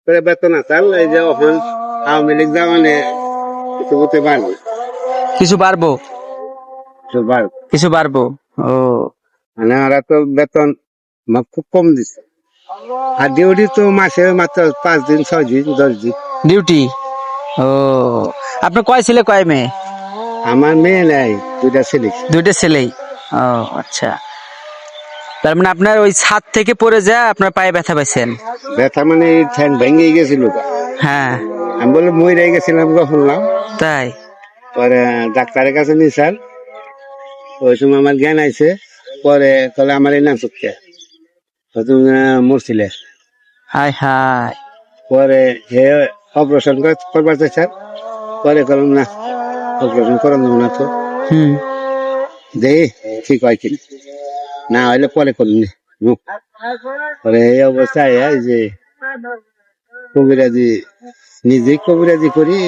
করে বেতন আসাল এই যে এখন আওয়ামী লীগ জামানে কিছু হতে পারবে, কিছু বাড়বো, কিছু পারবে। কিছু বাড়বো। ও মানে ওরা তো বেতন খুব কম দিচ্ছে, আর ডিউটি তো মাসে মাত্র 5 দিন 6 দিন 10 দিন। ডিউটি। ও আপনার কয় ছেলে কয় মেয়ে? আমার মেয়ে নাই, 2টা ছেলে। দুইটা ছেলেই। ও আচ্ছা, তার মানে আপনার ওই ছাদ থেকে পড়ে যা আপনার পায়ে ব্যথা পাইছেন? ব্যথা মানে ঠ্যাং ভেঙে গেছিল। হ্যাঁ আমি বলে মরে গেছিলাম শুনলাম। তাই? পরে ডাক্তারের কাছে নিয়ে স্যার, ওই সময় আমার জ্ঞান আইছে। পরে তাহলে আমার এই নাম চুপকে তুমি মরছিলে। হায় হায়। পরে হে অপারেশন করবার স্যার, পরে করলাম না, অপারেশন করার দেবো না তো, হুম। দে ঠিক হয় কিনা, না হইলে পরে করলি। পরে এই অবস্থায় এই যে কবিরাজি, নিজেই কবিরাজি করি।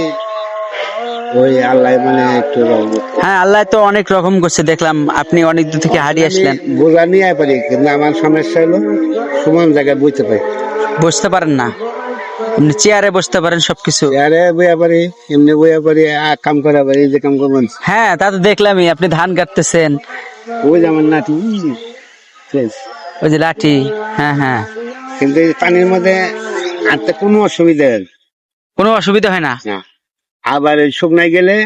ওই আল্লাহ মানে একটু হ্যাঁ, আল্লাহ তো অনেক রকম করছে, দেখলাম আপনি অনেক দূর থেকে হারিয়ে আসলেন। বোঝা নিয়ে পারি, কিন্তু আমার সমস্যা হলো সমান জায়গায় বুঝতে পারি, বসতে পারেন না, এমনি চেয়ারে বসতে পারেন সবকিছু। আরে বইয়া পারি, এমনি বইয়া পারি, কাম করা পারি, যে কাম করবেন। হ্যাঁ তা তো দেখলামই, আপনি ধান কাটতেছেন। ওই যে আমার নাতি, ওই যে লাঠি। হ্যাঁ হ্যাঁ। কিন্তু এই পানির মধ্যে হাঁটতে কোনো অসুবিধা নেই। কোনো অসুবিধা হয় না? না। আবার শুকনায় গেলে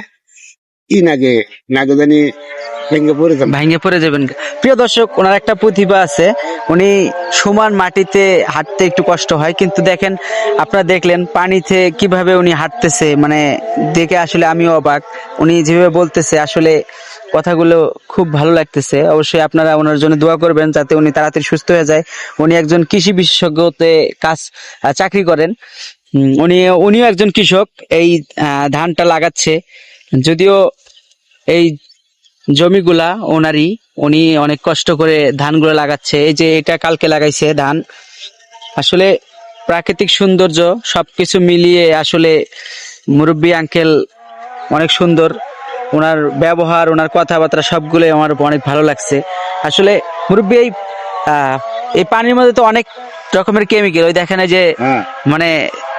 নাগে নাগে জানি ভেঙে পড়ে যাবে। ভেঙে পড়ে যাবেন। প্রিয় দর্শক, ওনার একটা প্রতিভা আছে, উনি সমান মাটিতে হাঁটতে একটু কষ্ট হয়, কিন্তু দেখেন আপনারা দেখলেন পানিতে কিভাবে উনি হাঁটতেছে, মানে দেখে আসলে আমিও অবাক। উনি যেভাবে বলতেছে আসলে কথাগুলো খুব ভালো লাগতেছে। অবশ্যই আপনারা ওনার জন্য দোয়া করবেন যাতে উনি তাড়াতাড়ি সুস্থ হয়ে যায়। উনি একজন কৃষি বিশেষজ্ঞতে চাকরি করেন। উনিও একজন কৃষক, এই ধানটা লাগাচ্ছে। যদিও এই জমিগুলা ওনারই, উনি অনেক কষ্ট করে ধানগুলো লাগাচ্ছে। এই যে এটা কালকে লাগাইছে ধান। আসলে প্রাকৃতিক সৌন্দর্য সবকিছু মিলিয়ে আসলে মুরব্বী আঙ্কেল অনেক সুন্দর। ওনার ব্যবহার, ওনার কথাবার্তা সবগুলোই আমার অনেক ভালো লাগছে। আসলে মুরব্বী এই পানির মধ্যে তো অনেক রকমের কেমিক্যাল, ওই দেখেন এই যে মানে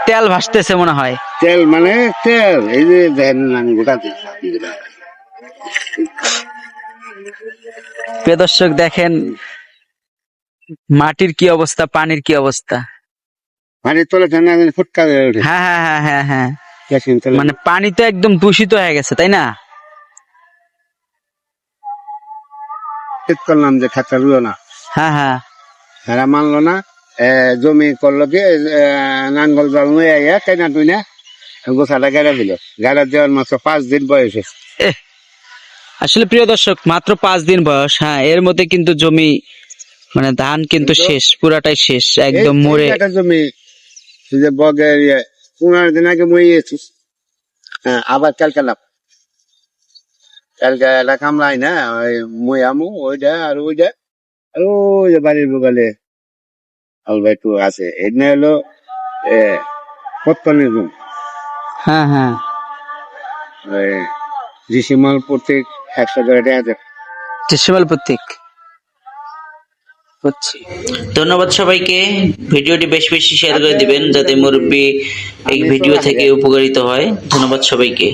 তেল ভাসতেছে মনে হয়। তেল মানে তেল, এই যে দেখেন গোটা প্রিয় দর্শক দেখেন মাটির কি অবস্থা, পানির কি অবস্থা। পানির তলে ফুটকা ওঠে। হ্যাঁ হ্যাঁ হ্যাঁ হ্যাঁ হ্যাঁ, মানে মানে পানি তো একদম দূষিত হয়ে গেছে, তাই না? ঠিক করলাম যে খাতা রুলো না, হ্যাঁ হ্যাঁ। এরা মানলো না। জমি করলো কি নাঙ্গল জল নিয়ে কেনা তুই না গোছাটা গেড়ে দিল। গেড়ে দেওয়ার মাত্র 5 দিন বয়সে। আসলে প্রিয় দর্শক, মাত্র 5 দিন বয়স। হ্যাঁ, এর মধ্যে কিন্তু জমি মানে ধান কিন্তু শেষ, পুরাটাই শেষ, একদম মরে। একটা জমি যে বগের 15 দিন আগে মরিয়েছিস। হ্যাঁ, আবার কালকে এটা কামলাই না, ওই মই আমু ওইটা আর ওইটা আর ওই যে বাড়ির বগালে আলবা একটু আছে। এটা হলো পত্তনের রুম। হ্যাঁ হ্যাঁ। ঋষিমল প্রত্যেক 100 করে দেওয়া যায়। শিমাল প্রতীক। ধন্যবাদ সবাইকে। ভিডিওটি বেশি বেশি শেয়ার করে দিবেন যাতে মুরব্বী এই ভিডিও থেকে উপকারিত হয়। ধন্যবাদ সবাইকে।